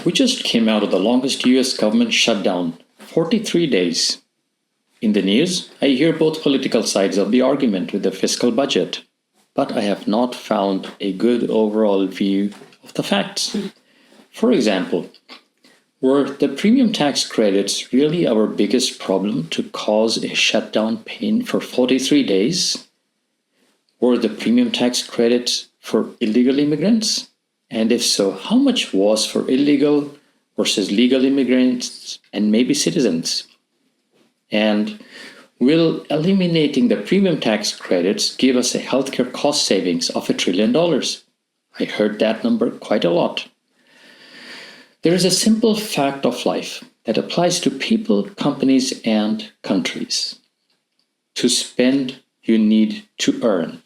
We just came out of the longest US government shutdown, 43 days. In the news, I hear both political sides of the argument with the fiscal budget, but I have not found a good overall view of the facts. For example, were the premium tax credits really our biggest problem to cause a shutdown pain for 43 days? Were the premium tax credits for illegal immigrants? And if so, how much was for illegal versus legal immigrants and maybe citizens? And will eliminating the premium tax credits give us a healthcare cost savings of $1 trillion? I heard that number quite a lot. There is a simple fact of life that applies to people, companies, and countries. To spend, you need to earn.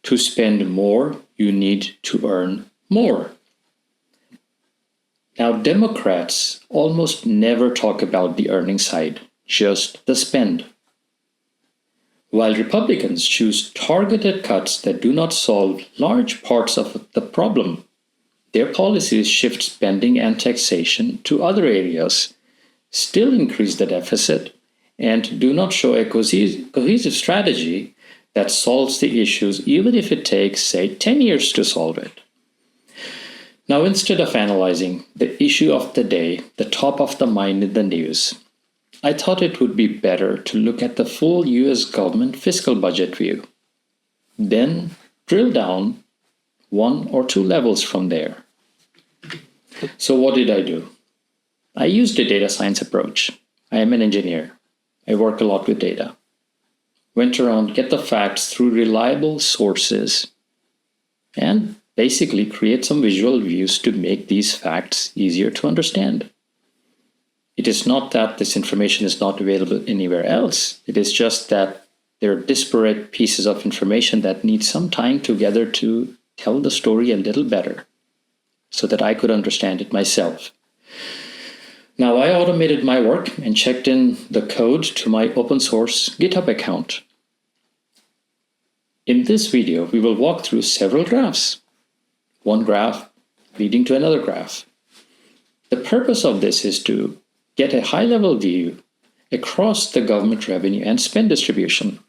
To spend more, you need to earn more. Now, Democrats almost never talk about the earning side, just the spend. While Republicans choose targeted cuts that do not solve large parts of the problem, their policies shift spending and taxation to other areas, still increase the deficit, and do not show a cohesive strategy that solves the issues, even if it takes, say, 10 years to solve it. Now, instead of analyzing the issue of the day, the top of the mind in the news, I thought it would be better to look at the full US government fiscal budget view. Then drill down one or two levels from there. So what did I do? I used a data science approach. I am an engineer. I work a lot with data. Went around, get the facts through reliable sources, and basically create some visual views to make these facts easier to understand. It is not that this information is not available anywhere else. It is just that there are disparate pieces of information that need some time together to tell the story a little better so that I could understand it myself. Now, I automated my work and checked in the code to my open source GitHub account. In this video, we will walk through several graphs, one graph leading to another graph. The purpose of this is to get a high-level view across the government revenue and spend distribution.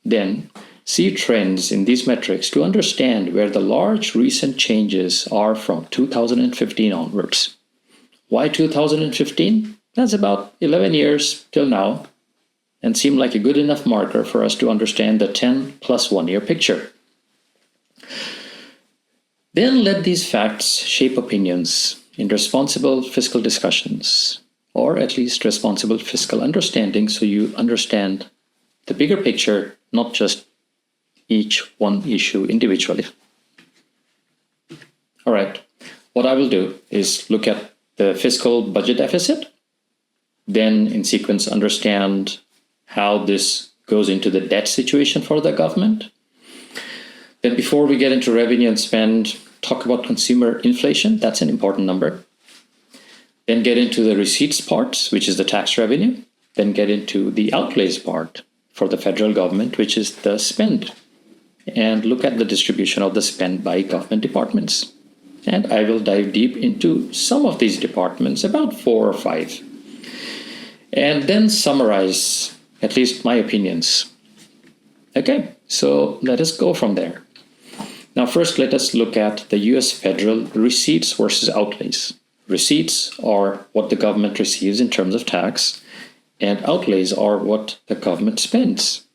Then, see trends in these metrics to understand where the large recent changes are from 2015 onwards. Why 2015? That's about 11 years till now, and seemed like a good enough marker for us to understand the 10 plus 1 year picture. Then let these facts shape opinions in responsible fiscal discussions, or at least responsible fiscal understanding, so you understand the bigger picture, not just each one issue individually. All right, what I will do is look at the fiscal budget deficit, then in sequence understand how this goes into the debt situation for the government. Then before we get into revenue and spend, talk about consumer inflation. That's an important number. Then get into the receipts part, which is the tax revenue. Then get into the outlays part for the federal government, which is the spend. And look at the distribution of the spend by government departments. And I will dive deep into some of these departments, about 4 or 5. And then summarize at least my opinions. Okay, so let us go from there. Now, first, let us look at the US federal receipts versus outlays. Receipts are what the government receives in terms of tax, and outlays are what the government spends.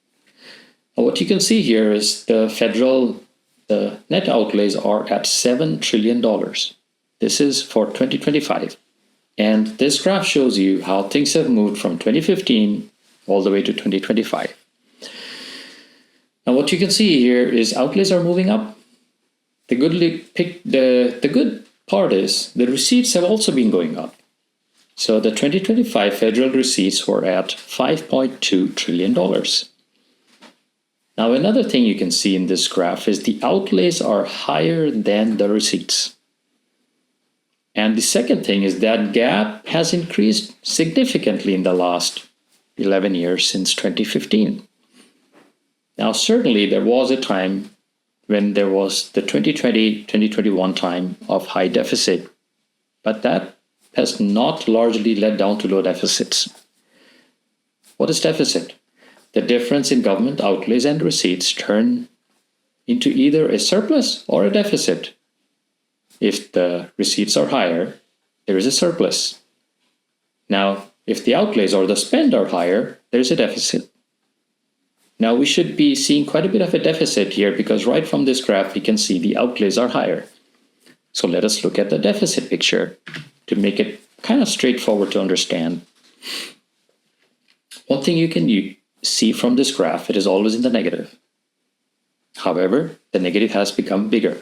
Now, what you can see here is the net outlays are at $7 trillion. This is for 2025. And this graph shows you how things have moved from 2015 all the way to 2025. Now, what you can see here is outlays are moving up. The good part is the receipts have also been going up. So the 2025 federal receipts were at $5.2 trillion. Now, another thing you can see in this graph is the outlays are higher than the receipts. And the second thing is that gap has increased significantly in the last 11 years since 2015. Now, certainly there was a time when there was the 2020-2021 time of high deficit, but that has not largely led down to low deficits. What is deficit? The difference in government outlays and receipts turn into either a surplus or a deficit. If the receipts are higher, there is a surplus. Now, if the outlays or the spend are higher, there is a deficit. Now, we should be seeing quite a bit of a deficit here because right from this graph, we can see the outlays are higher. So let us look at the deficit picture to make it kind of straightforward to understand. One thing you can see from this graph, it is always in the negative. However, the negative has become bigger.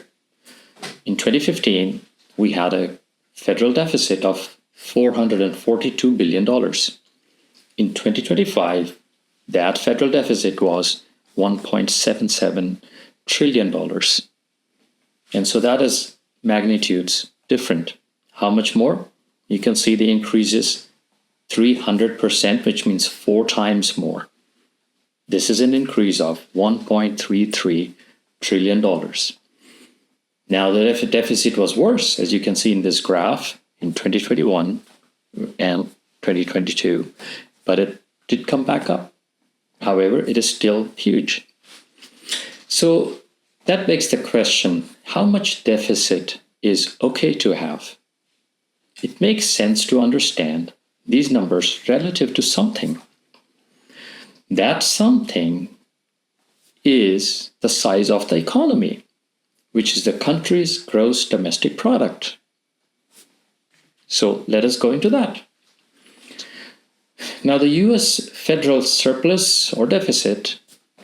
In 2015, we had a federal deficit of $442 billion. In 2025, that federal deficit was $1.77 trillion. And so that is magnitudes different. How much more? You can see the increase is 300%, which means 4 times more. This is an increase of $1.33 trillion. Now, the deficit was worse, as you can see in this graph, in 2021 and 2022, but it did come back up. However, it is still huge. So that begs the question, how much deficit is okay to have? It makes sense to understand these numbers relative to something. That something is the size of the economy, which is the country's gross domestic product. So let us go into that. Now, the US federal surplus or deficit,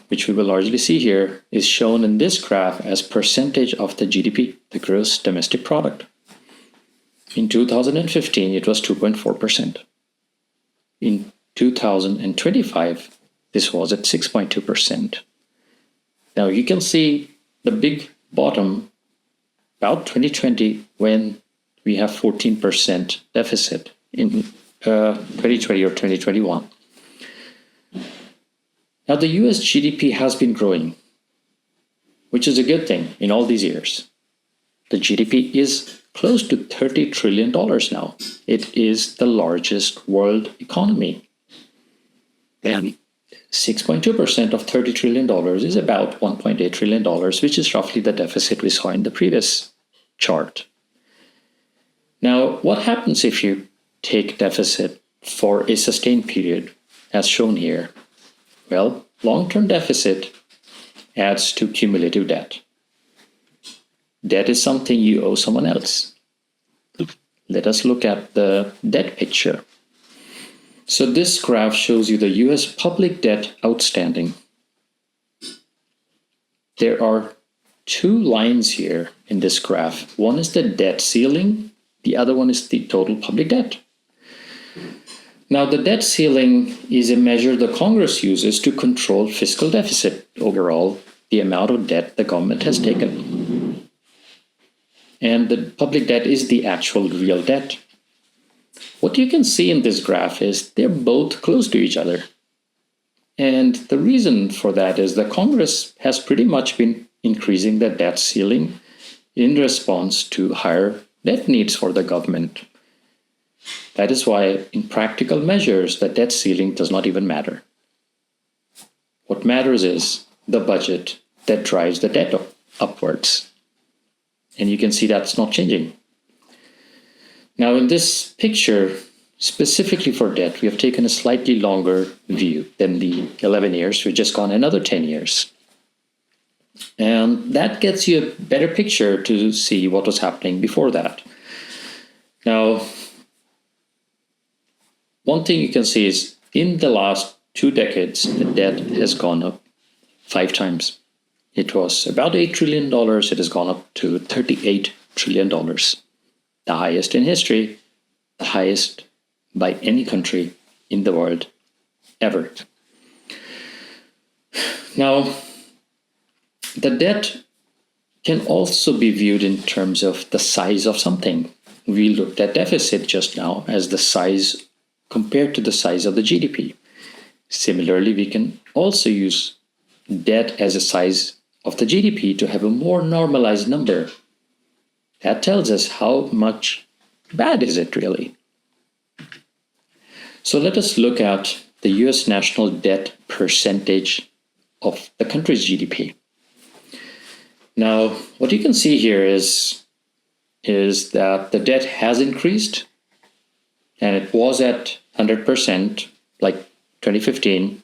which we will largely see here, is shown in this graph as percentage of the GDP, the gross domestic product. In 2015, it was 2.4%. In 2025, this was at 6.2%. Now, you can see the big bottom about 2020 when we have 14% deficit in 2020 or 2021. Now, the US GDP has been growing, which is a good thing in all these years. The GDP is close to $30 trillion now. It is the largest world economy. And 6.2% of $30 trillion is about $1.8 trillion, which is roughly the deficit we saw in the previous chart. Now, what happens if you take deficit for a sustained period, as shown here? Well, long-term deficit adds to cumulative debt. Debt is something you owe someone else. Let us look at the debt picture. So this graph shows you the US public debt outstanding. There are 2 lines here in this graph. One is the debt ceiling, the other one is the total public debt. Now, the debt ceiling is a measure the Congress uses to control fiscal deficit, overall, the amount of debt the government has taken. And the public debt is the actual real debt. What you can see in this graph is they're both close to each other. And the reason for that is the Congress has pretty much been increasing the debt ceiling in response to higher debt needs for the government. That is why in practical measures, the debt ceiling does not even matter. What matters is the budget that drives the debt upwards. And you can see that's not changing. Now, in this picture, specifically for debt, we have taken a slightly longer view than the 11 years. We've just gone another 10 years. And that gets you a better picture to see what was happening before that. Now, one thing you can see is in the last 2 decades, the debt has gone up 5 times. It was about $8 trillion. It has gone up to $38 trillion. The highest in history, the highest by any country in the world ever. Now, the debt can also be viewed in terms of the size of something. We looked at deficit just now as the size compared to the size of the GDP. Similarly, we can also use debt as a size of the GDP to have a more normalized number. That tells us how much bad is it really. So let us look at the US national debt percentage of the country's GDP. Now, what you can see here is that the debt has increased, and it was at 100%, like 2015,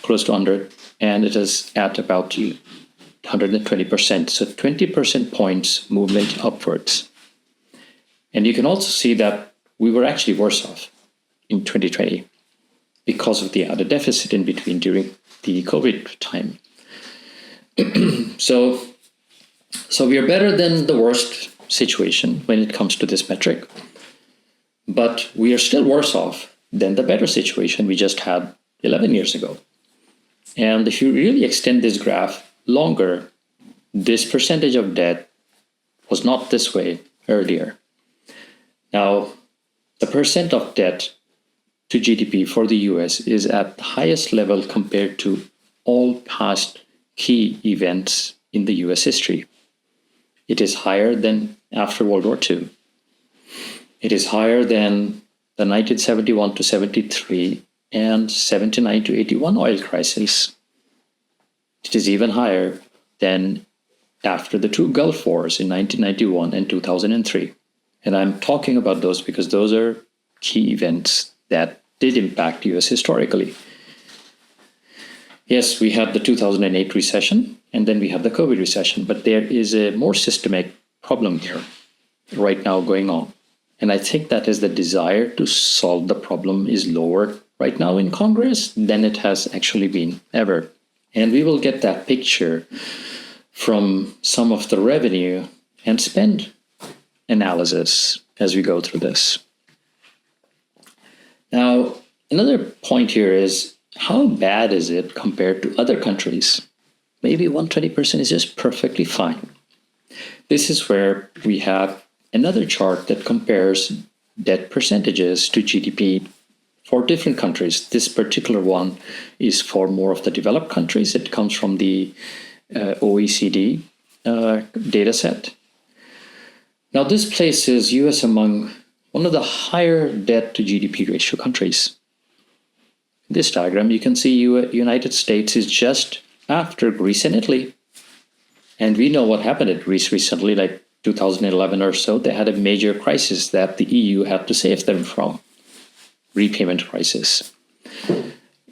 close to 100, and it is at about 120%. So 20% points movement upwards. And you can also see that we were actually worse off in 2020 because of the deficit in between during the COVID time. So we are better than the worst situation when it comes to this metric, but we are still worse off than the better situation we just had 11 years ago. And if you really extend this graph longer, this percentage of debt was not this way earlier. Now, the percent of debt to GDP for the US is at the highest level compared to all past key events in the US history. It is higher than after World War II. It is higher than the 1971 to 73 and 79 to 81 oil crisis. It is even higher than after the two Gulf Wars in 1991 and 2003. And I'm talking about those because those are key events that did impact US historically. Yes, we had the 2008 recession, and then we have the COVID recession, but there is a more systemic problem here right now going on. And I think that is the desire to solve the problem is lower right now in Congress than it has actually been ever. And we will get that picture from some of the revenue and spend analysis as we go through this. Now, another point here is how bad is it compared to other countries? Maybe 120% is just perfectly fine. This is where we have another chart that compares debt percentages to GDP for different countries. This particular one is for more of the developed countries. It comes from the OECD Dataset. Now, this places US among one of the higher debt to GDP ratio countries. In this diagram, you can see United States is just after Greece and Italy. And we know what happened at Greece recently, like 2011 or so. They had a major crisis that the EU had to save them from, repayment crisis.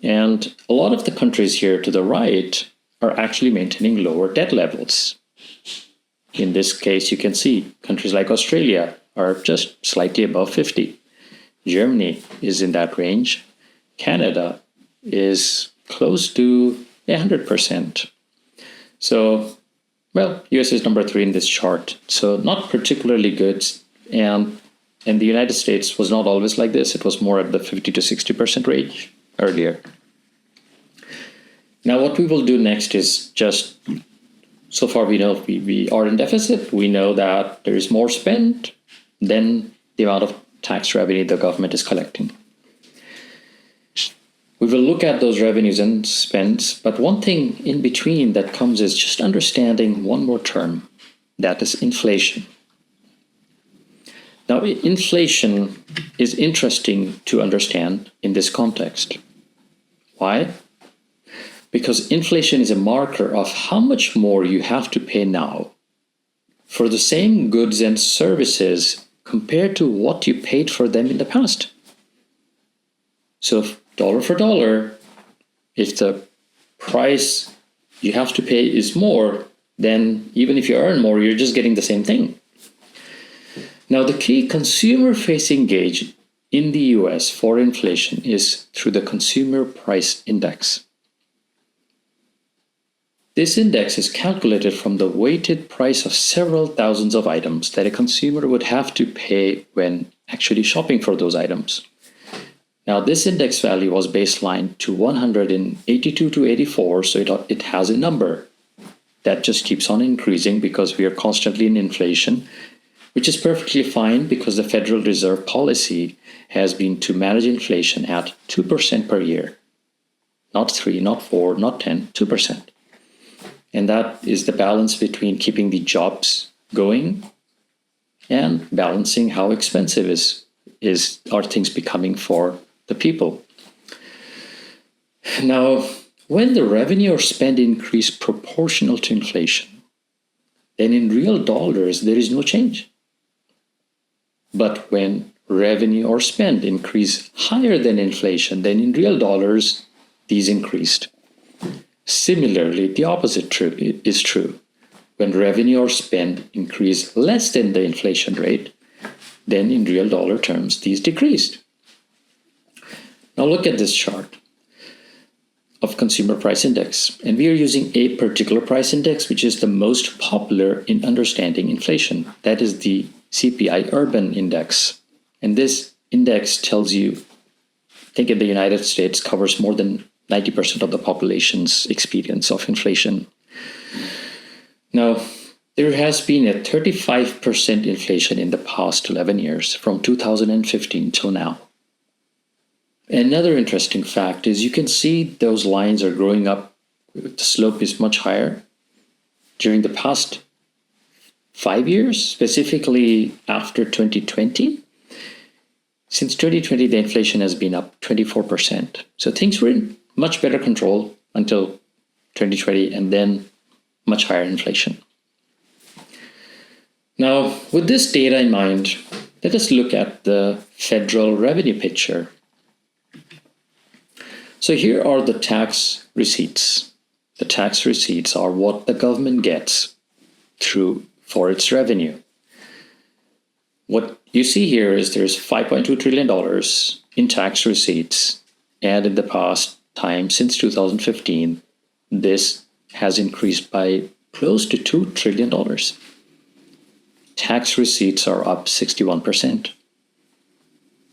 And a lot of the countries here to the right are actually maintaining lower debt levels. In this case, you can see countries like Australia are just slightly above 50. Germany is in that range. Canada is close to 100%. So, well, US is number 3 in this chart. So not particularly good. And the United States was not always like this. It was more at the 50 to 60% range earlier. Now, what we will do next is just, so far we know we are in deficit. We know that there is more spend than the amount of tax revenue the government is collecting. We will look at those revenues and spends, but one thing in between that comes is just understanding one more term, that is inflation. Now, inflation is interesting to understand in this context. Why? Because inflation is a marker of how much more you have to pay now for the same goods and services compared to what you paid for them in the past. So dollar for dollar, if the price you have to pay is more, then even if you earn more, you're just getting the same thing. Now, the key consumer-facing gauge in the US for inflation is through the Consumer Price Index. This index is calculated from the weighted price of several thousands of items that a consumer would have to pay when actually shopping for those items. Now, this index value was baselined to 182 to 84, so it has a number that just keeps on increasing because we are constantly in inflation, which is perfectly fine because the Federal Reserve policy has been to manage inflation at 2% per year. Not 3, not 4, not 10, 2%. And that is the balance between keeping the jobs going and balancing how expensive are things becoming for the people. Now, when the revenue or spend increase proportional to inflation, then in real dollars, there is no change. But when revenue or spend increase higher than inflation, then in real dollars, these increased. Similarly, the opposite is true. When revenue or spend increase less than the inflation rate, then in real dollar terms, these decreased. Now look at this chart of consumer price index. And we are using a particular price index, which is the most popular in understanding inflation. That is the CPI Urban Index. And this index tells you, I think in the United States, covers more than 90% of the population's experience of inflation. Now, there has been a 35% inflation in the past 11 years, from 2015 till now. Another interesting fact is you can see those lines are growing up. The slope is much higher. During the past 5 years, specifically after 2020, since 2020, the inflation has been up 24%. So things were in much better control until 2020, and then much higher inflation. Now, with this data in mind, let us look at the federal revenue picture. So here are the tax receipts. The tax receipts are what the government gets for its revenue. What you see here is there's $5.2 trillion in tax receipts, and in the past time, since 2015, this has increased by close to $2 trillion. Tax receipts are up 61%.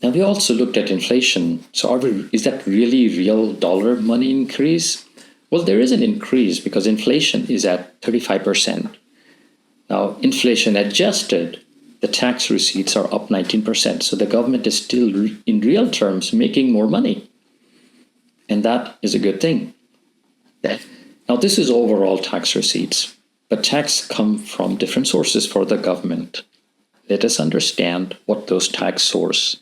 Now, we also looked at inflation. So is that really real dollar money increase? Well, there is an increase because inflation is at 35%. Now, inflation adjusted, the tax receipts are up 19%. So the government is still, in real terms, making more money. And that is a good thing. Now, this is overall tax receipts, but tax come from different sources for the government. Let us understand what those tax source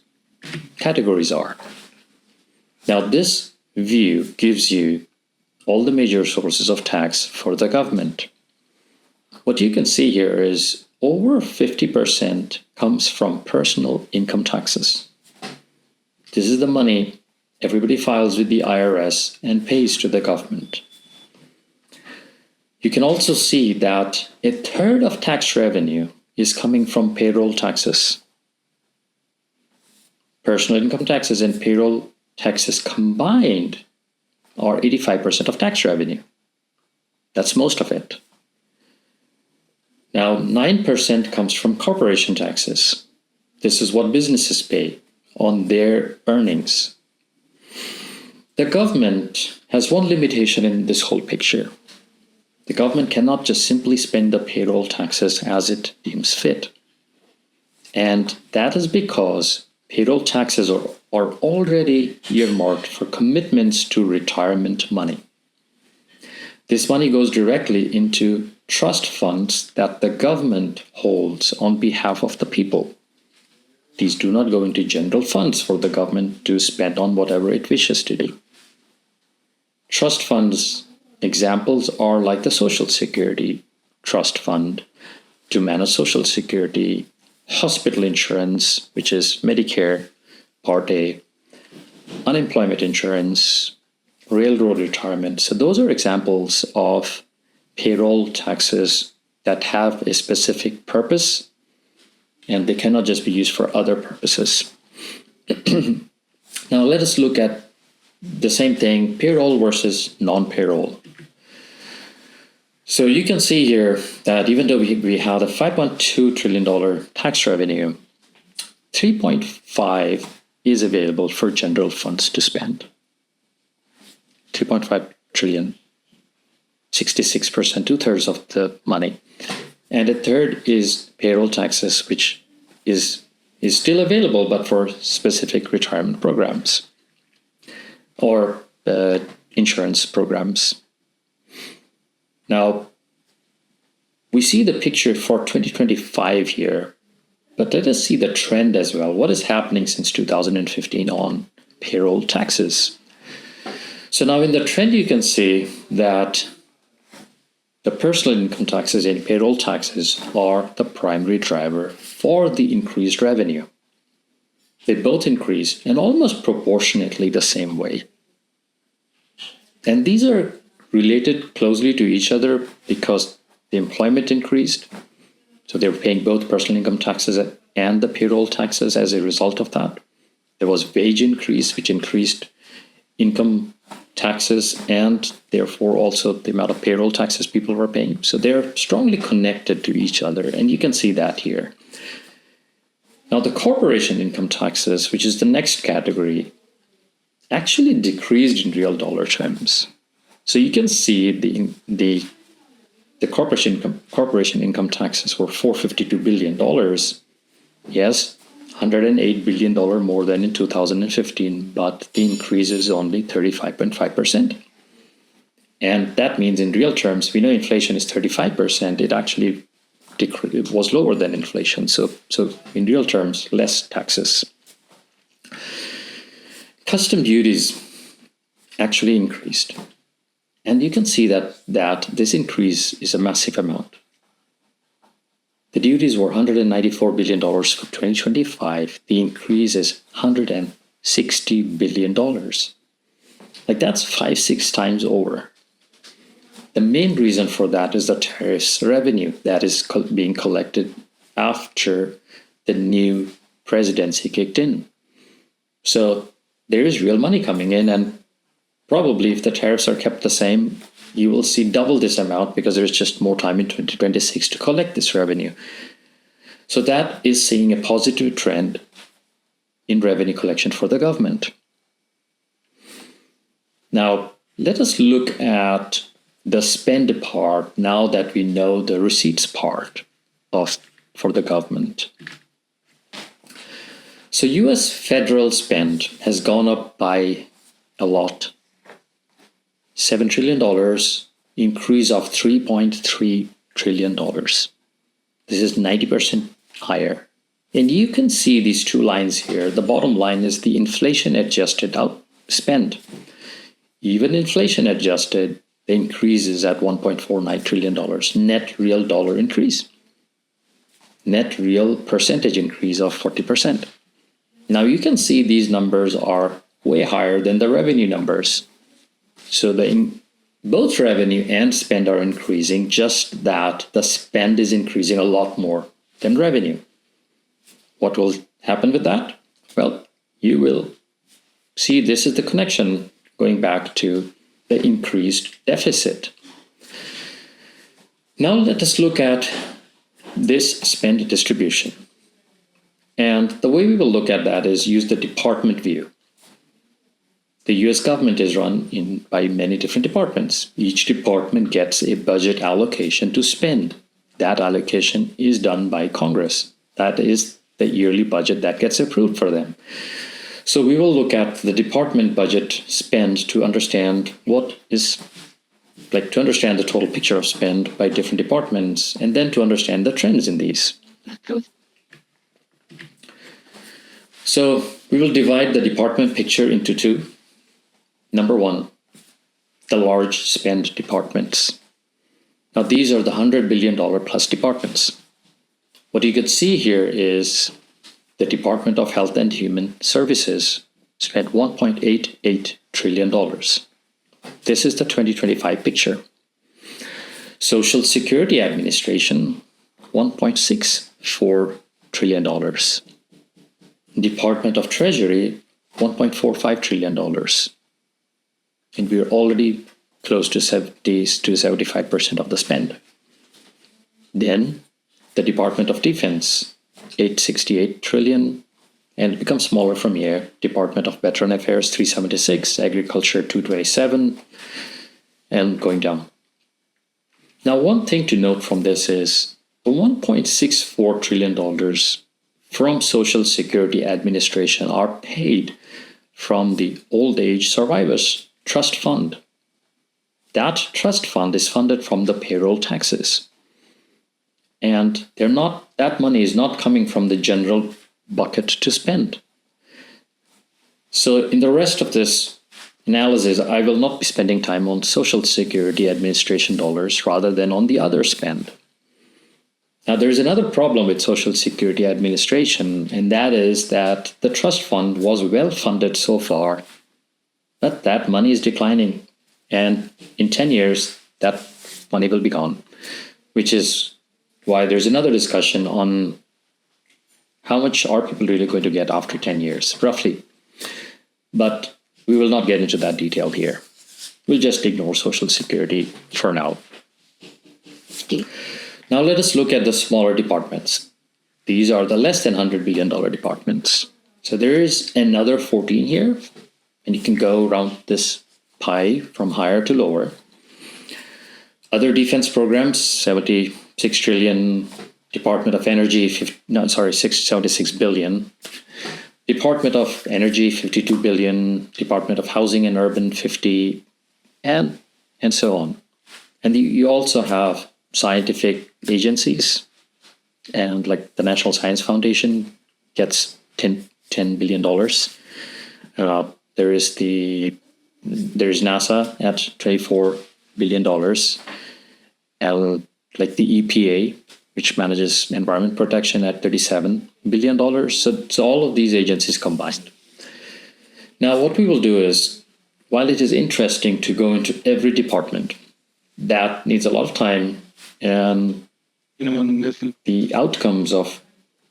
categories are. Now, this view gives you all the major sources of tax for the government. What you can see here is over 50% comes from personal income taxes. This is the money everybody files with the IRS and pays to the government. You can also see that a third of tax revenue is coming from payroll taxes. Personal income taxes and payroll taxes combined are 85% of tax revenue. That's most of it. Now, 9% comes from corporation taxes. This is what businesses pay on their earnings. The government has one limitation in this whole picture. The government cannot just simply spend the payroll taxes as it deems fit. And that is because payroll taxes are already earmarked for commitments to retirement money. This money goes directly into trust funds that the government holds on behalf of the people. These do not go into general funds for the government to spend on whatever it wishes to do. Trust funds examples are like the Social Security Trust Fund to manage Social Security, hospital insurance, which is Medicare, Part A, unemployment insurance, railroad retirement. So those are examples of payroll taxes that have a specific purpose, and they cannot just be used for other purposes. Now let us look at the same thing, payroll versus non-payroll. So you can see here that even though we had a $5.2 trillion tax revenue, 3.5 is available for general funds to spend. 3.5 trillion, 66%, 2/3 of the money. And a third is payroll taxes, which is still available, but for specific retirement programs or insurance programs. Now, We see the picture for 2025 here, but let us see the trend as well. What is happening since 2015 on payroll taxes? So now in the trend, you can see that the personal income taxes and payroll taxes are the primary driver for the increased revenue. They both increase and almost proportionately the same way. And these are related closely to each other because the employment increased. So they were paying both personal income taxes and the payroll taxes as a result of that. There was wage increase, which increased income taxes and therefore also the amount of payroll taxes people were paying. So they're strongly connected to each other, and you can see that here. Now the corporation income taxes, which is the next category, actually decreased in real dollar terms. So you can see the corporation income taxes were $452 billion. Yes, $108 billion more than in 2015, but the increase is only 35.5%. And that means in real terms, we know inflation is 35%. It actually it was lower than inflation. So in real terms, less taxes. Custom duties actually increased. And you can see that this increase is a massive amount. The duties were $194 billion for 2025. The increase is $160 billion. Like that's 5-6 times over. The main reason for that is the tariffs revenue that is being collected after the new presidency kicked in. So there is real money coming in, and probably if the tariffs are kept the same, you will see double this amount because there's just more time in 2026 to collect this revenue. So that is seeing a positive trend in revenue collection for the government. Now, let us look at the spend part now that we know the receipts part for the government. So US federal spend has gone up by a lot. $7 trillion, increase of $3.3 trillion. This is 90% higher. And you can see these two lines here. The bottom line is the inflation adjusted spend. Even inflation adjusted, the increase is at $1.49 trillion. Net real dollar increase. Net real percentage increase of 40%. Now you can see these numbers are way higher than the revenue numbers. So both revenue and spend are increasing, just that the spend is increasing a lot more than revenue. What will happen with that? Well, you will see this is the connection going back to the increased deficit. Now let us look at this spend distribution. And the way we will look at that is use the department view. The US government is run by many different departments. Each department gets a budget allocation to spend. That allocation is done by Congress. That is the yearly budget that gets approved for them. So we will look at the department budget spend to understand to understand the total picture of spend by different departments, and then to understand the trends in these. So we will divide the department picture into two. Number one, the large spend departments. Now these are the $100 billion plus departments. What you could see here is the Department of Health and Human Services spent $1.88 trillion. This is the 2025 picture. Social Security Administration, $1.64 trillion. Department of Treasury, $1.45 trillion. And we're already close to 75% of the spend. Then the Department of Defense, $868 trillion, and it becomes smaller from here. Department of Veteran Affairs, $376, Agriculture, $227, and going down. Now, one thing to note from this is the $1.64 trillion from Social Security Administration are paid from the Old Age Survivors Trust Fund. That trust fund is funded from the payroll taxes. And that money is not coming from the general bucket to spend. So in the rest of this analysis, I will not be spending time on Social Security Administration dollars rather than on the other spend. Now, there's another problem with Social Security Administration, and that is that the trust fund was well funded so far, but that money is declining. And in 10 years, that money will be gone, which is why there's another discussion on how much are people really going to get after 10 years, roughly. But we will not get into that detail here. We'll just ignore Social Security for now. Now let us look at the smaller departments. These are the less than $100 billion departments. So there is another 14 here, and you can go around this pie from higher to lower. Other defense programs, 76 trillion. Department of Energy, 76 billion. Department of Energy, 52 billion. Department of Housing and Urban, 50, and so on. And you also have scientific agencies, and like the National Science Foundation gets $10 billion. There's NASA at $24 billion. Like the EPA, which manages environment protection, at $37 billion. So all of these agencies combined. Now, what we will do is, while it is interesting to go into every department, that needs a lot of time, and the outcomes of,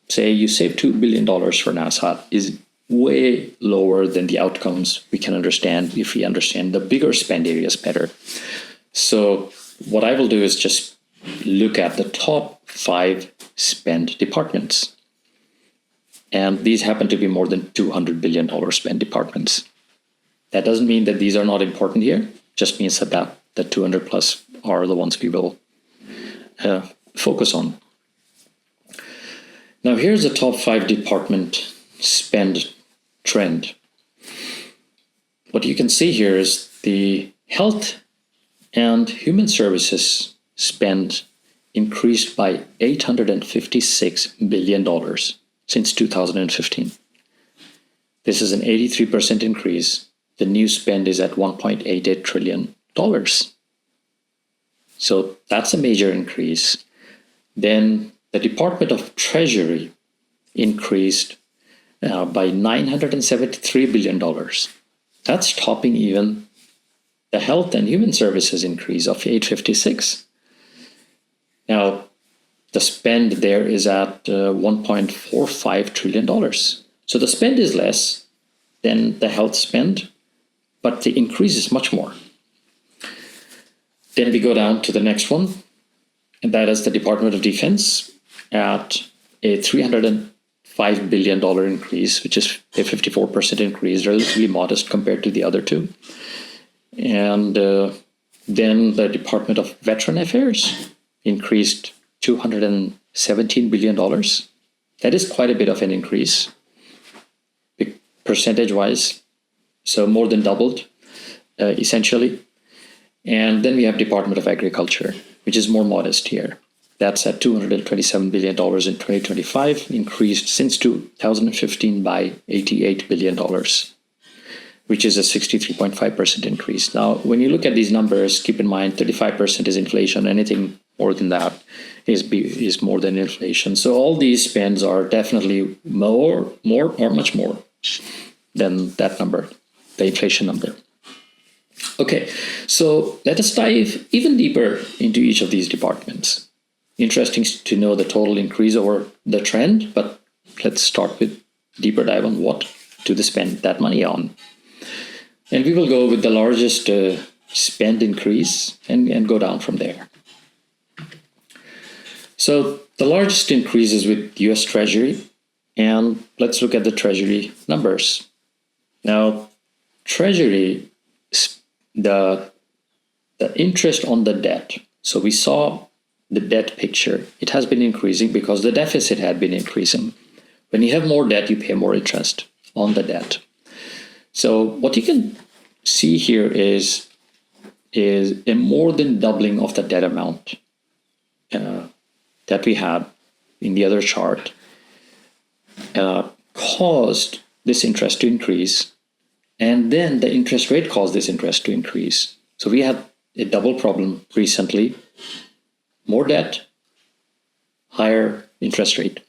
say, you save $2 billion for NASA is way lower than the outcomes we can understand if we understand the bigger spend areas better. So what I will do is just look at the top 5 spend departments. And these happen to be more than $200 billion spend departments. That doesn't mean that these are not important here, just means that the 200 plus are the ones we will focus on. Now here's the top 5 department spend trend. What you can see here is the health and human services spend increased by $856 billion since 2015. This is an 83% increase. The new spend is at $1.88 trillion. So that's a major increase. Then the Department of Treasury increased by $973 billion. That's topping even the health and human services increase of $856. Now, the spend there is at $1.45 trillion. So the spend is less than the health spend, but the increase is much more. Then we go down to the next one, and that is the Department of Defense at a $305 billion increase, which is a 54% increase, relatively modest compared to the other two. And then the Department of Veteran Affairs increased $217 billion. That is quite a bit of an increase, percentage-wise, so more than doubled, essentially. And then we have Department of Agriculture, which is more modest here. That's at $227 billion in 2025, increased since 2015 by $88 billion, which is a 63.5% increase. Now, when you look at these numbers, keep in mind 35% is inflation. Anything more than that is more than inflation. So all these spends are definitely more or much more than that number, the inflation number. Okay, so let us dive even deeper into each of these departments. Interesting to know the total increase over the trend, but let's start with deeper dive on what do they spend that money on. And we will go with the largest spend increase and go down from there. So the largest increase is with US Treasury, and let's look at the Treasury numbers. Now, Treasury, the interest on the debt. So we saw the debt picture. It has been increasing because the deficit had been increasing. When you have more debt, you pay more interest on the debt. So what you can see here is a more than doubling of the debt amount that we had in the other chart caused this interest to increase, and then the interest rate caused this interest to increase. So we had a double problem recently: more debt, higher interest rate.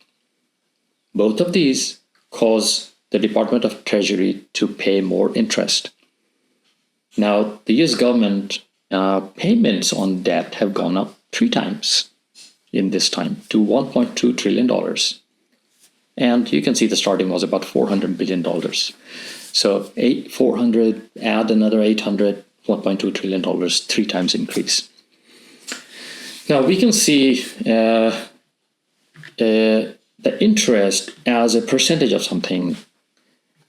Both of these cause the Department of Treasury to pay more interest. Now, the US government payments on debt have gone up 3 times in this time to $1.2 trillion. And you can see the starting was about $400 billion. So 400, add another 800, $1.2 trillion, 3 times increase. Now we can see the interest as a percentage of something.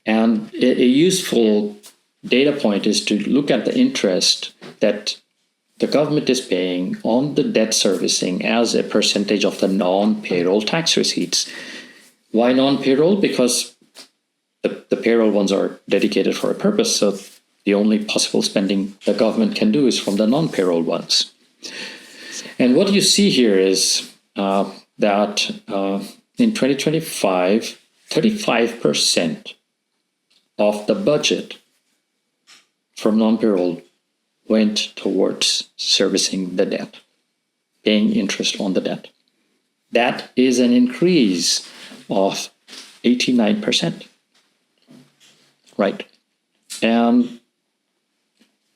And a useful data point is to look at the interest that the government is paying on the debt servicing as a percentage of the non-payroll tax receipts. Why non-payroll? Because the payroll ones are dedicated for a purpose, so the only possible spending the government can do is from the non-payroll ones. And what you see here is that in 2025, 35% of the budget from non-payroll went towards servicing the debt, paying interest on the debt. That is an increase of 89%, right? And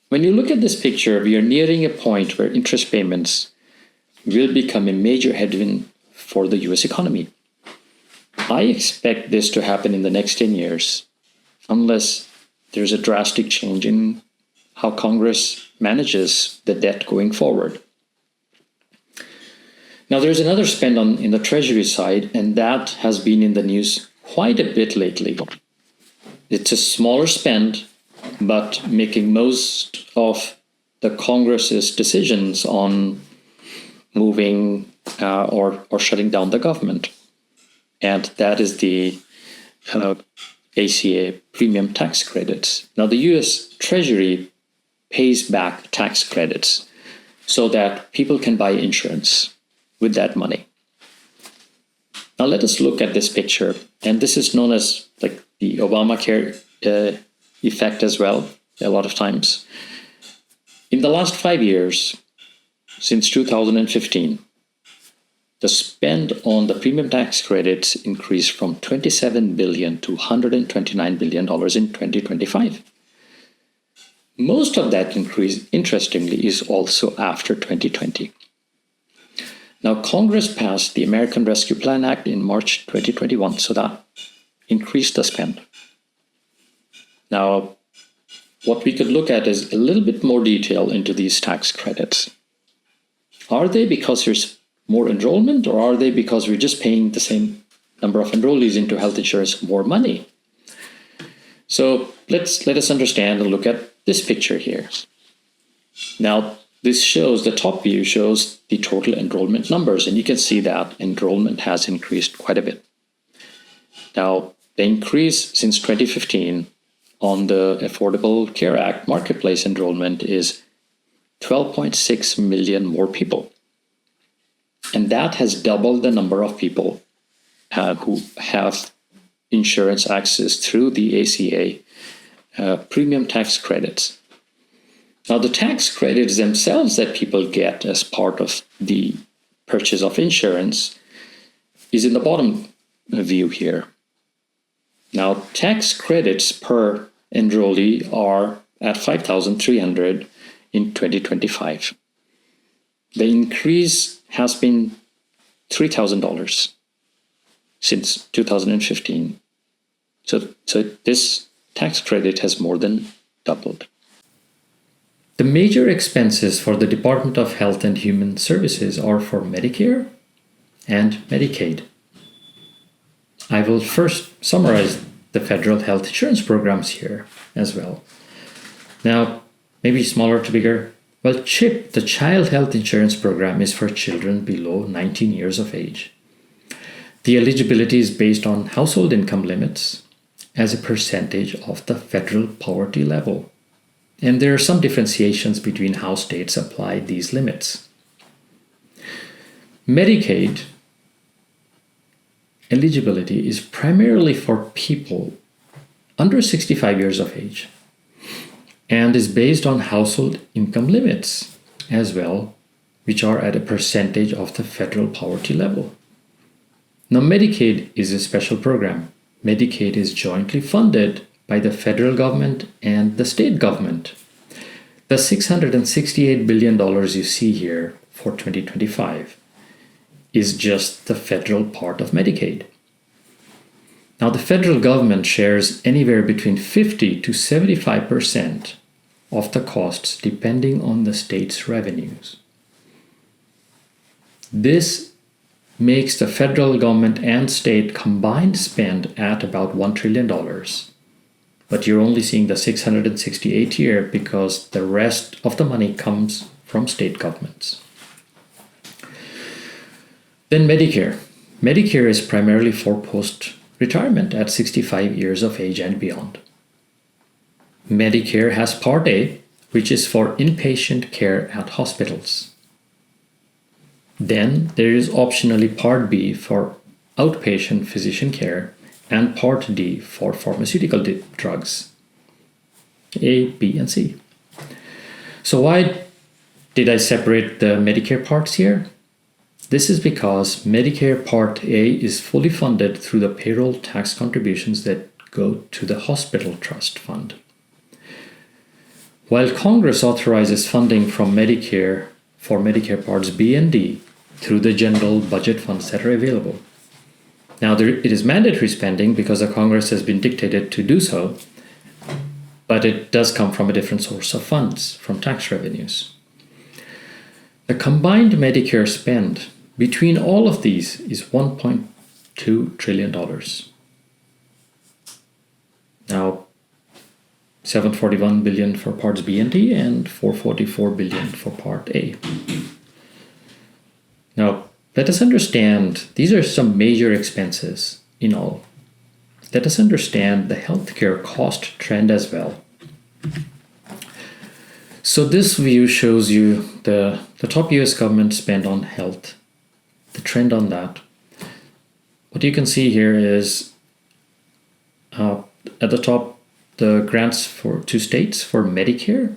when you look at this picture, we are nearing a point where interest payments will become a major headwind for the US economy. I expect this to happen in the next 10 years, unless there's a drastic change in how Congress manages the debt going forward. Now, there's another spend in the Treasury side, and that has been in the news quite a bit lately. It's a smaller spend, but making most of the Congress's decisions on moving or shutting down the government. And that is the ACA premium tax credits. Now, the US Treasury pays back tax credits so that people can buy insurance with that money. Now, let us look at this picture. And this is known as like the Obamacare effect as well, a lot of times. In the last 5 years, since 2015, the spend on the premium tax credits increased from $27 billion to $129 billion in 2025. Most of that increase, interestingly, is also after 2020. Now, Congress passed the American Rescue Plan Act in March 2021, so that increased the spend. Now, what we could look at is a little bit more detail into these tax credits. Are they because there's more enrollment, or are they because we're just paying the same number of enrollees into health insurance more money? So let us understand and look at this picture here. Now, this shows, the top view shows the total enrollment numbers, and you can see that enrollment has increased quite a bit. Now, the increase since 2015 on the Affordable Care Act marketplace enrollment is 12.6 million more people. And that has doubled the number of people who have insurance access through the ACA premium tax credits. Now, the tax credits themselves that people get as part of the purchase of insurance is in the bottom view here. Now, tax credits per enrollee are at $5,300 in 2025. The increase has been $3,000 since 2015. So this tax credit has more than doubled. The major expenses for the Department of Health and Human Services are for Medicare and Medicaid. I will first summarize the federal health insurance programs here as well. Now, maybe smaller to bigger. Well, CHIP, the Child Health Insurance Program, is for children below 19 years of age. The eligibility is based on household income limits as a percentage of the federal poverty level. And there are some differentiations between how states apply these limits. Medicaid eligibility is primarily for people under 65 years of age and is based on household income limits as well, which are at a percentage of the federal poverty level. Now, Medicaid is a special program. Medicaid is jointly funded by the federal government and the state government. The $668 billion you see here for 2025 is just the federal part of Medicaid. Now, the federal government shares anywhere between 50 to 75% of the costs depending on the state's revenues. This makes the federal government and state combined spend at about $1 trillion. But you're only seeing the 668 here because the rest of the money comes from state governments. Then Medicare. Medicare is primarily for post-retirement at 65 years of age and beyond. Medicare has Part A, which is for inpatient care at hospitals. Then there is optionally Part B for outpatient physician care and Part D for pharmaceutical drugs, A, B, and C. So why did I separate the Medicare parts here? This is because Medicare Part A is fully funded through the payroll tax contributions that go to the hospital trust fund. While Congress authorizes funding from Medicare for Medicare Parts B and D through the general budget funds that are available. Now, it is mandatory spending because the Congress has been dictated to do so, but it does come from a different source of funds, from tax revenues. The combined Medicare spend between all of these is $1.2 trillion. Now, $741 billion for Parts B and D and $444 billion for Part A. Now, let us understand, these are some major expenses in all. Let us understand the healthcare cost trend as well. So this view shows you the top US government spend on health, the trend on that. What you can see here is at the top, the grants to states for Medicare,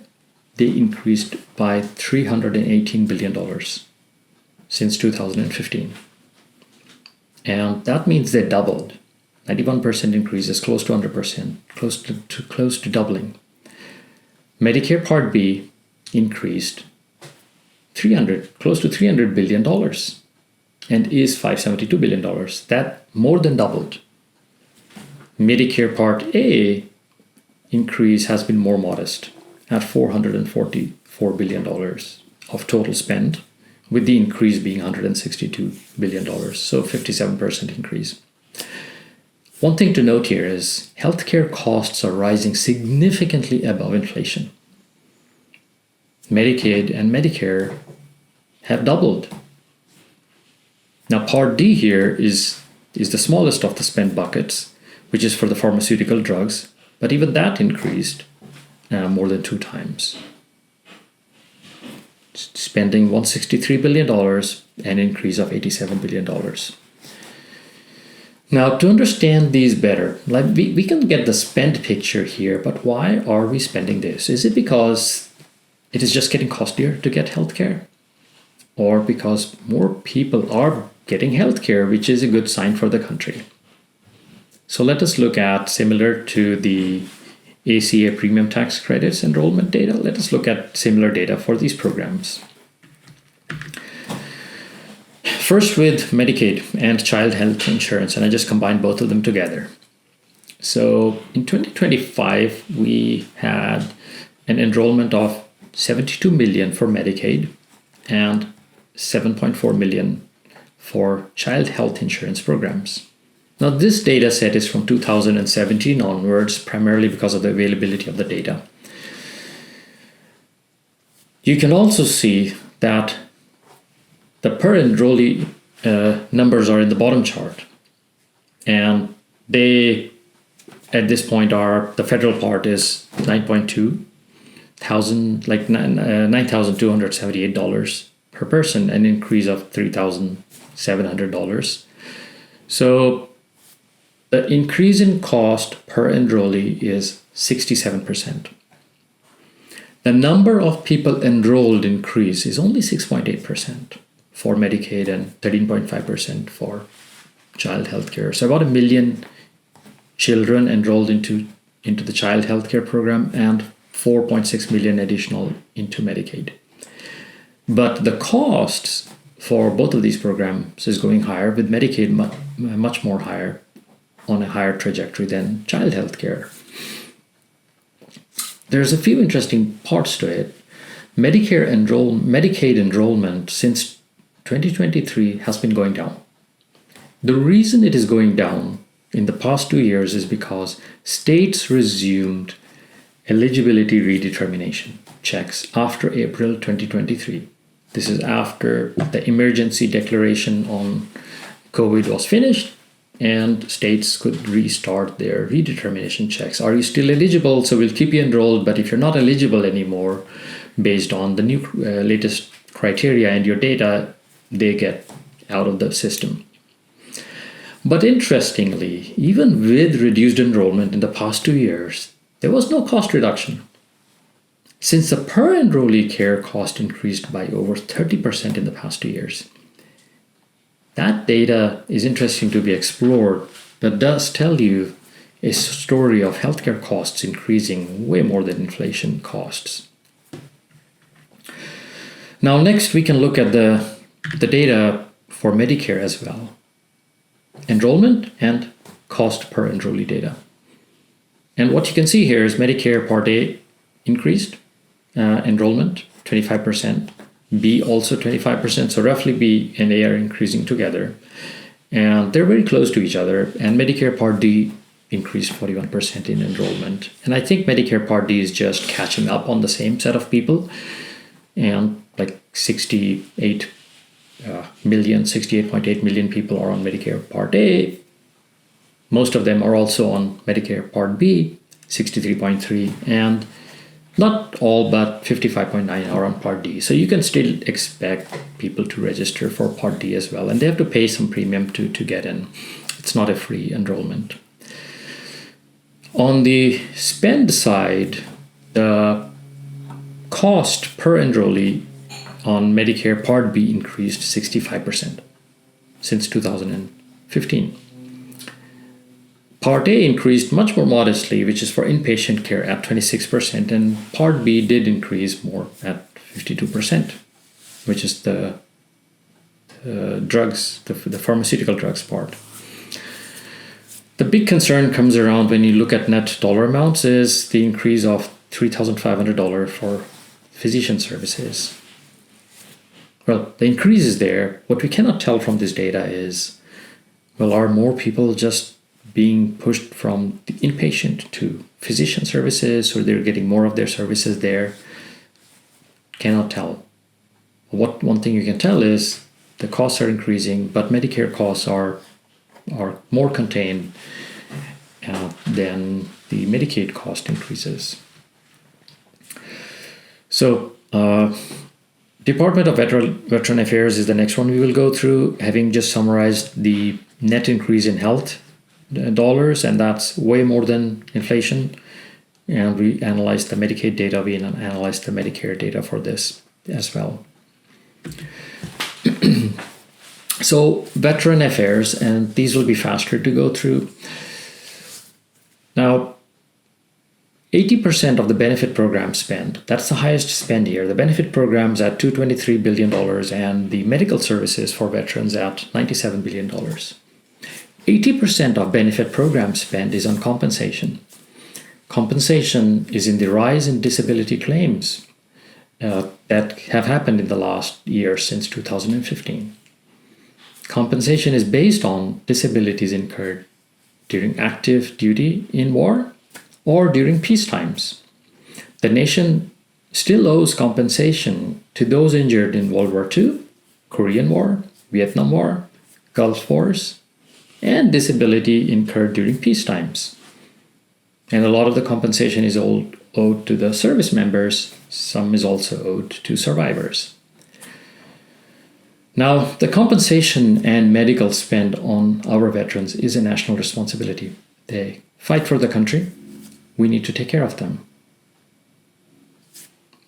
they increased by $318 billion. Since 2015. And that means they doubled. 91% increase is close to 100%, close to doubling. Medicare Part B increased close to $300 billion and is $572 billion. That more than doubled. Medicare Part A increase has been more modest at $444 billion of total spend, with the increase being $162 billion, so 57% increase. One thing to note here is healthcare costs are rising significantly above inflation. Medicaid and Medicare have doubled. Now, Part D here is the smallest of the spend buckets, which is for the pharmaceutical drugs, but even that increased more than 2 times. Spending $163 billion, an increase of $87 billion. Now, to understand these better, we can get the spend picture here, but why are we spending this? Is it because it is just getting costlier to get healthcare? Or because more people are getting healthcare, which is a good sign for the country? So let us look at, similar to the ACA premium tax credits enrollment data, let us look at similar data for these programs. First with Medicaid and child health insurance, and I just combined both of them together. So in 2025, we had an enrollment of 72 million for Medicaid and 7.4 million for child health insurance programs. Now, this data set is from 2017 onwards, primarily because of the availability of the data. You can also see that the per enrollee numbers are in the bottom chart. And they, at this point, the federal part is $9,278. per person, an increase of $3,700. So the increase in cost per enrollee is 67%. The number of people enrolled increase is only 6.8% for Medicaid and 13.5% for child healthcare. So about 1 million children enrolled into the child healthcare program and 4.6 million additional into Medicaid. But the costs for both of these programs is going higher, with Medicaid much more higher, on a higher trajectory than child healthcare. There's a few interesting parts to it. Medicaid enrollment since 2023 has been going down. The reason it is going down in the past 2 years is because states resumed eligibility redetermination checks after April 2023. This is after the emergency declaration on COVID was finished and states could restart their redetermination checks. Are you still eligible? So we'll keep you enrolled, but if you're not eligible anymore, based on the new latest criteria and your data, they get out of the system. But interestingly, even with reduced enrollment in the past 2 years, there was no cost reduction. Since the per enrollee care cost increased by over 30% in the past 2 years. That data is interesting to be explored, but does tell you a story of healthcare costs increasing way more than inflation costs. Now next we can look at the data for Medicare as well. Enrollment and cost per enrollee data. And what you can see here is Medicare Part A increased enrollment 25%, B also 25%, so roughly B and A are increasing together. And they're very close to each other. And Medicare Part D increased 41% in enrollment. And I think Medicare Part D is just catching up on the same set of people. And like 68.8 million people are on Medicare Part A. Most of them are also on Medicare Part B, 63.3, and not all, but 55.9 are on Part D. So you can still expect people to register for Part D as well, and they have to pay some premium to get in. It's not a free enrollment. On the spend side, the cost per enrollee on Medicare Part B increased 65% since 2015. Part A increased much more modestly, which is for inpatient care, at 26%, and Part B did increase more at 52%, which is the drugs, the pharmaceutical drugs part. The big concern comes around when you look at net dollar amounts is the increase of $3,500 for physician services. Well, the increase is there. What we cannot tell from this data is, well, are more people just being pushed from the inpatient to physician services, or they're getting more of their services there? Cannot tell. One thing you can tell is the costs are increasing, but Medicare costs are more contained than the Medicaid cost increases. So Department of Veteran Affairs is the next one we will go through, having just summarized the net increase in health dollars, and that's way more than inflation. And we analyzed the Medicaid data, we analyzed the Medicare data for this as well. So Veteran Affairs, and these will be faster to go through. Now, 80% of the benefit program spend, that's the highest spend here. The benefit program's at $223 billion and the medical services for veterans at $97 billion. 80% of benefit program spend is on compensation. Compensation is in the rise in disability claims that have happened in the last year since 2015. Compensation is based on disabilities incurred during active duty in war or during peace times. The nation still owes compensation to those injured in World War II, Korean War, Vietnam War, Gulf Wars, and disability incurred during peace times. And a lot of the compensation is owed to the service members. Some is also owed to survivors. Now, the compensation and medical spend on our veterans is a national responsibility. They fight for the country. We need to take care of them.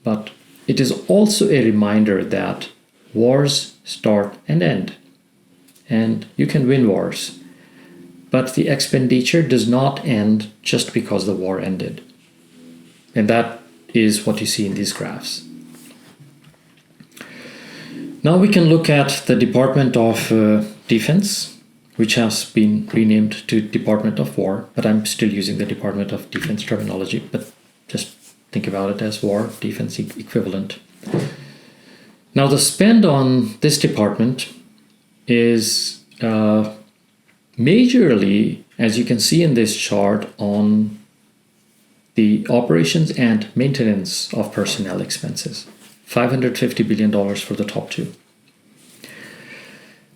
But it is also a reminder that wars start and end. And you can win wars. But the expenditure does not end just because the war ended. And that is what you see in these graphs. Now we can look at the Department of Defense, which has been renamed to Department of War, but I'm still using the Department of Defense terminology, but just think about it as war, defense equivalent. Now the spend on this department is majorly, as you can see in this chart, on the operations and maintenance of personnel expenses. $550 billion for the top two.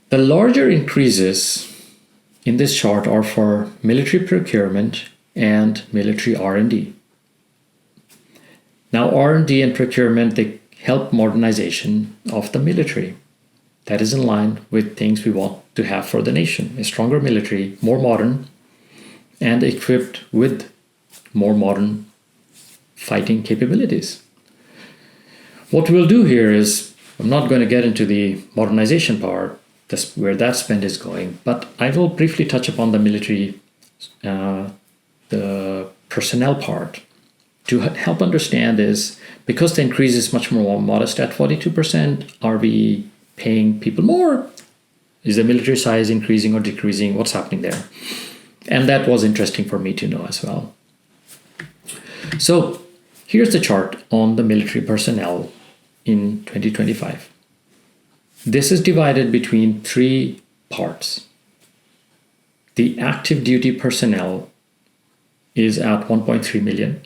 The larger increases in this chart are for military procurement and military R&D. Now R&D and procurement, they help modernization of the military. That is in line with things we want to have for the nation. A stronger military, more modern, and equipped with more modern fighting capabilities. What we'll do here is, I'm not going to get into the modernization part, where that spend is going, but I will briefly touch upon the military, the personnel part. To help understand is, because the increase is much more modest at 42%, are we paying people more? Is the military size increasing or decreasing? What's happening there? And that was interesting for me to know as well. So here's the chart on the military personnel in 2025. This is divided between three parts. The active duty personnel is at 1.3 million.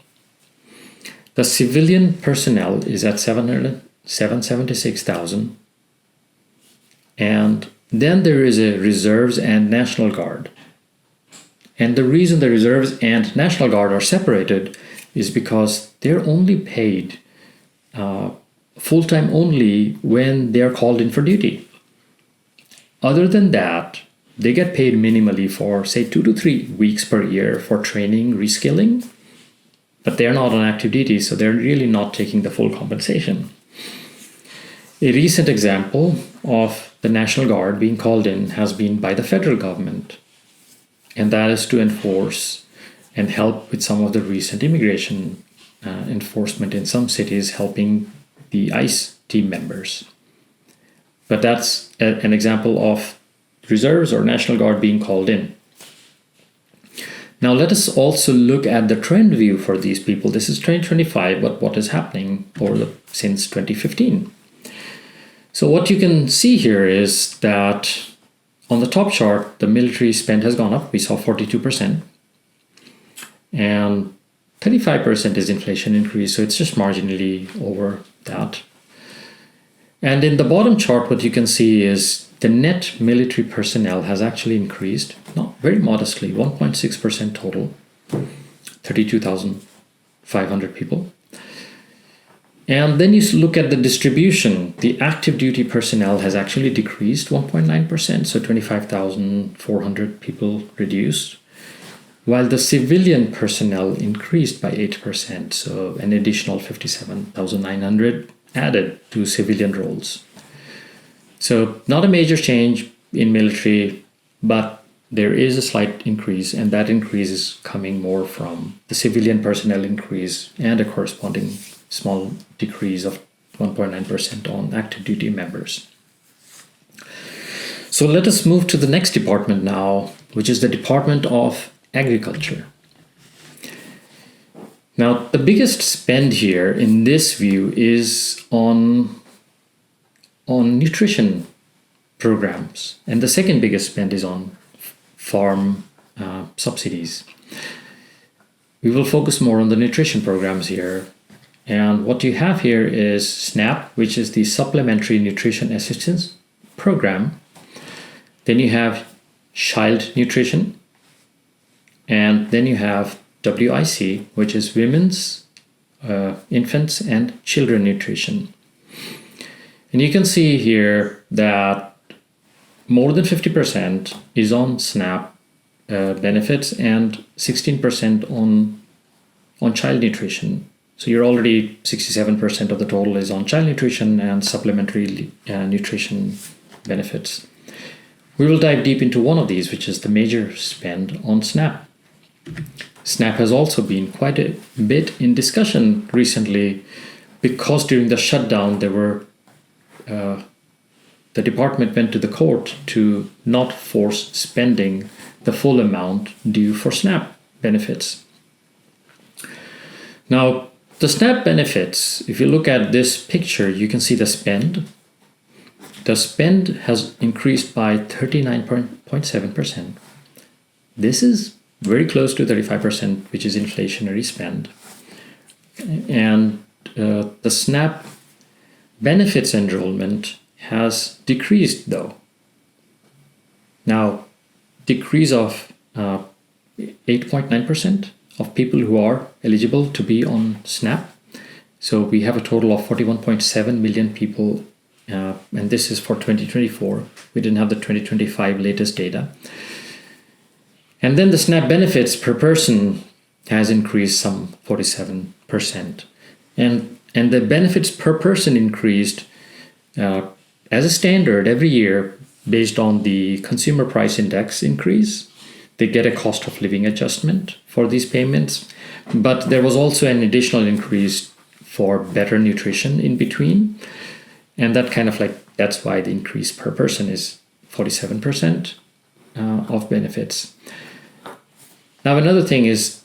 The civilian personnel is at 776,000. And then there is a reserves and National Guard. And the reason the reserves and National Guard are separated is because they're only paid full-time only when they are called in for duty. Other than that, they get paid minimally for, say, 2 to 3 weeks per year for training, reskilling, but they're not on active duty, so they're really not taking the full compensation. A recent example of the National Guard being called in has been by the federal government, and that is to enforce and help with some of the recent immigration enforcement in some cities, helping the ICE team members. But that's an example of reserves or National Guard being called in. Now let us also look at the trend view for these people. This is 2025, but what is happening since 2015? So what you can see here is that on the top chart, the military spend has gone up. We saw 42%. And 35% is inflation increase, so it's just marginally over that. And in the bottom chart, what you can see is the net military personnel has actually increased, not very modestly, 1.6% total, 32,500 people. And then you look at the distribution. The active duty personnel has actually decreased 1.9%, so 25,400 people reduced, while the civilian personnel increased by 8%, so an additional 57,900 added to civilian roles. So not a major change in military, but there is a slight increase, and that increase is coming more from the civilian personnel increase and a corresponding small decrease of 1.9% on active duty members. So let us move to the next department now, which is the Department of Agriculture. Now, the biggest spend here in this view is on nutrition programs, and the second biggest spend is on farm subsidies. We will focus more on the nutrition programs here. And what you have here is SNAP, which is the Supplementary Nutrition Assistance Program. Then you have Child Nutrition. And then you have WIC, which is Women's, Infants, and Children Nutrition. And you can see here that more than 50% is on SNAP benefits and 16% on child nutrition. So you're already 67% of the total is on child nutrition and supplementary nutrition benefits. We will dive deep into one of these, which is the major spend on SNAP. SNAP has also been quite a bit in discussion recently because during the shutdown, the department went to the court to not force spending the full amount due for SNAP benefits. Now, the SNAP benefits, if you look at this picture, you can see the spend. The spend has increased by 39.7%. This is very close to 35%, which is inflationary spend. And the SNAP benefits enrollment has decreased though. Now, decrease of 8.9% of people who are eligible to be on SNAP. So we have a total of 41.7 million people, and this is for 2024. We didn't have the 2025 latest data. And then the SNAP benefits per person has increased some 47%. And the benefits per person increased as a standard every year based on the consumer price index increase. They get a cost of living adjustment for these payments, but there was also an additional increase for better nutrition in between. And that's why the increase per person is 47% of benefits. Now, another thing is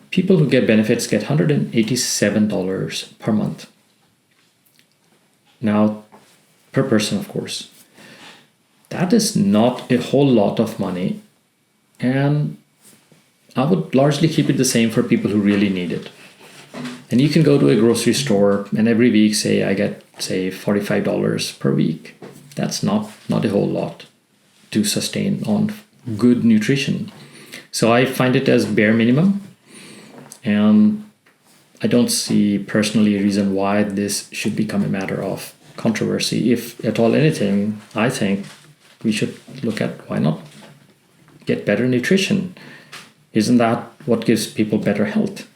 people who get benefits get $187 per month. Now, per person, of course. That is not a whole lot of money. And I would largely keep it the same for people who really need it. And you can go to a grocery store and every week say, I get, say, $45 per week. That's not a whole lot to sustain on good nutrition. So I find it as bare minimum. And I don't see personally a reason why this should become a matter of controversy. If at all anything, I think we should look at why not get better nutrition. Isn't that what gives people better health?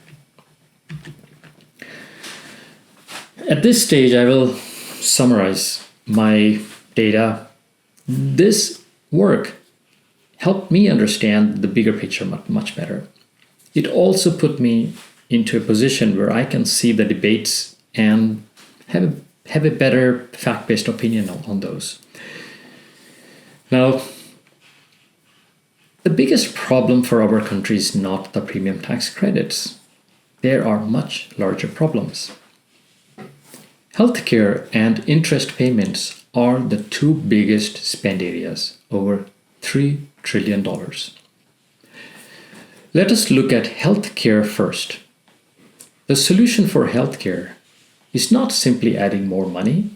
At this stage, I will summarize my data. This work helped me understand the bigger picture much better. It also put me into a position where I can see the debates and have a better fact-based opinion on those. Now, the biggest problem for our country is not the premium tax credits. There are much larger problems. Healthcare and interest payments are the two biggest spend areas, over $3 trillion. Let us look at healthcare first. The solution for healthcare is not simply adding more money,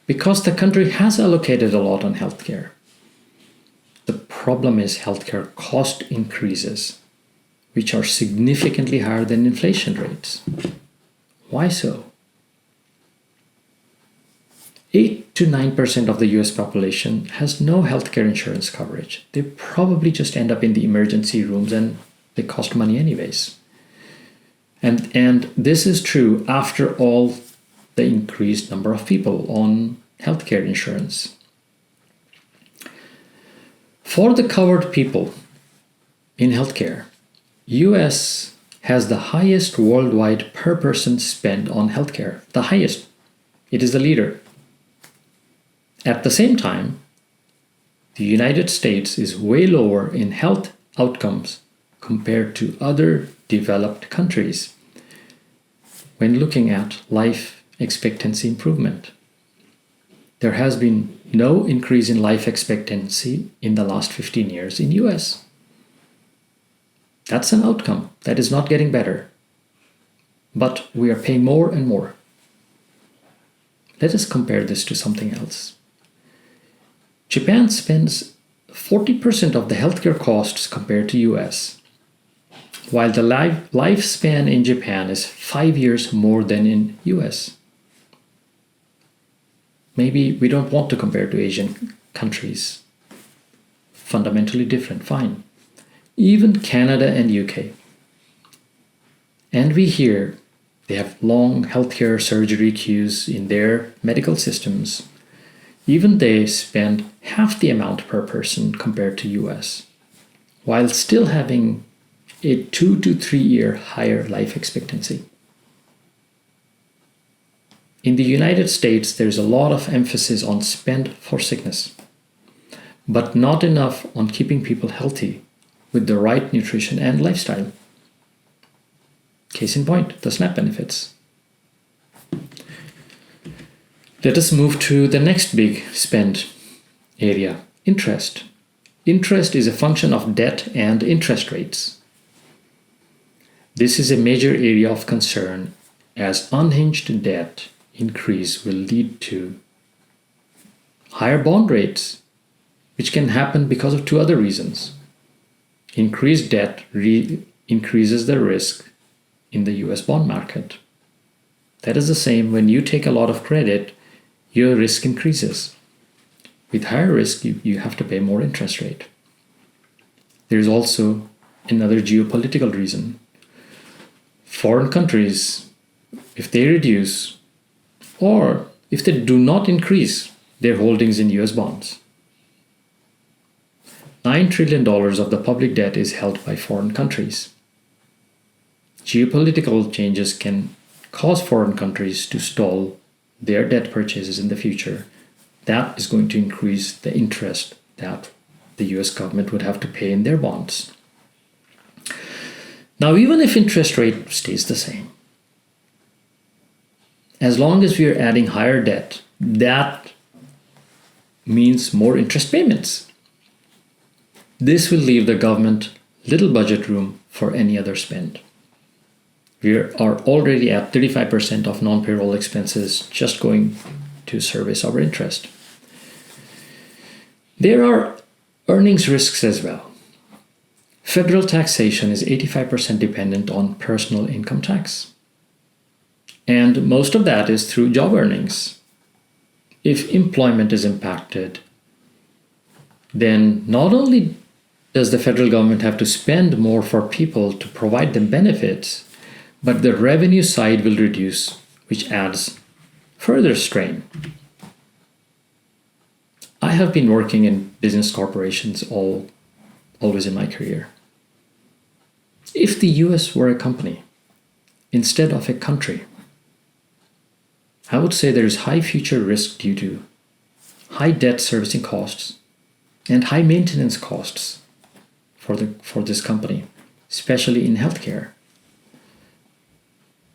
because the country has allocated a lot on healthcare. The problem is healthcare cost increases, which are significantly higher than inflation rates. Why so? 8 to 9% of the US population has no healthcare insurance coverage. They probably just end up in the emergency rooms and they cost money anyways. And this is true after all the increased number of people on healthcare insurance. For the covered people in healthcare, US has the highest worldwide per person spend on healthcare. The highest. It is the leader. At the same time, the United States is way lower in health outcomes compared to other developed countries when looking at life expectancy improvement. There has been no increase in life expectancy in the last 15 years in US. That's an outcome that is not getting better. But we are paying more and more. Let us compare this to something else. Japan spends 40% of the healthcare costs compared to US, while the lifespan in Japan is 5 years more than in US. Maybe we don't want to compare to Asian countries. Fundamentally different, fine. Even Canada and UK. And we hear they have long healthcare surgery queues in their medical systems. Even they spend half the amount per person compared to US, while still having a 2 to 3 year higher life expectancy. In the United States, there's a lot of emphasis on spend for sickness, but not enough on keeping people healthy with the right nutrition and lifestyle. Case in point, the SNAP benefits. Let us move to the next big spend area, interest. Interest is a function of debt and interest rates. This is a major area of concern as unhinged debt increase will lead to higher bond rates, which can happen because of two other reasons. Increased debt increases the risk in the US bond market. That is the same when you take a lot of credit, your risk increases. With higher risk, you have to pay more interest rate. There's also another geopolitical reason. Foreign countries, if they reduce or if they do not increase their holdings in US bonds, $9 trillion of the public debt is held by foreign countries. Geopolitical changes can cause foreign countries to stall their debt purchases in the future. That is going to increase the interest that the US government would have to pay in their bonds. Now, even if interest rate stays the same, as long as we are adding higher debt, that means more interest payments. This will leave the government little budget room for any other spend. We are already at 35% of non-payroll expenses just going to service our interest. There are earnings risks as well. Federal taxation is 85% dependent on personal income tax. And most of that is through job earnings. If employment is impacted, then not only does the federal government have to spend more for people to provide them benefits, but the revenue side will reduce, which adds further strain. I have been working in business corporations always in my career. If the US were a company instead of a country, I would say there is high future risk due to high debt servicing costs and high maintenance costs for this company, especially in healthcare.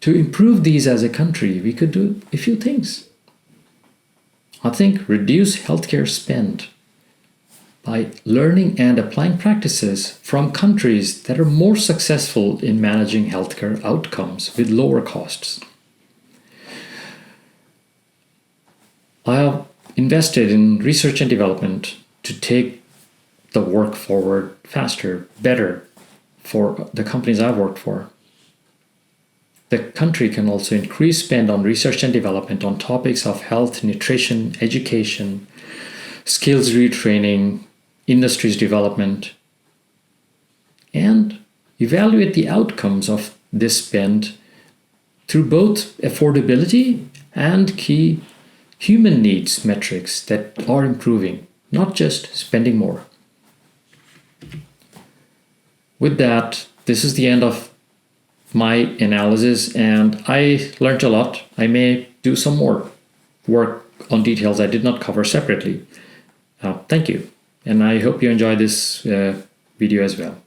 To improve these as a country, we could do a few things. I think reduce healthcare spend by learning and applying practices from countries that are more successful in managing healthcare outcomes with lower costs. I have invested in research and development to take the work forward faster, better for the companies I've worked for. The country can also increase spend on research and development on topics of health, nutrition, education, skills retraining, industries development, and evaluate the outcomes of this spend through both affordability and key human needs metrics that are improving, not just spending more. With that, this is the end of my analysis, and I learned a lot. I may do some more work on details I did not cover separately. Thank you, and I hope you enjoy this video as well.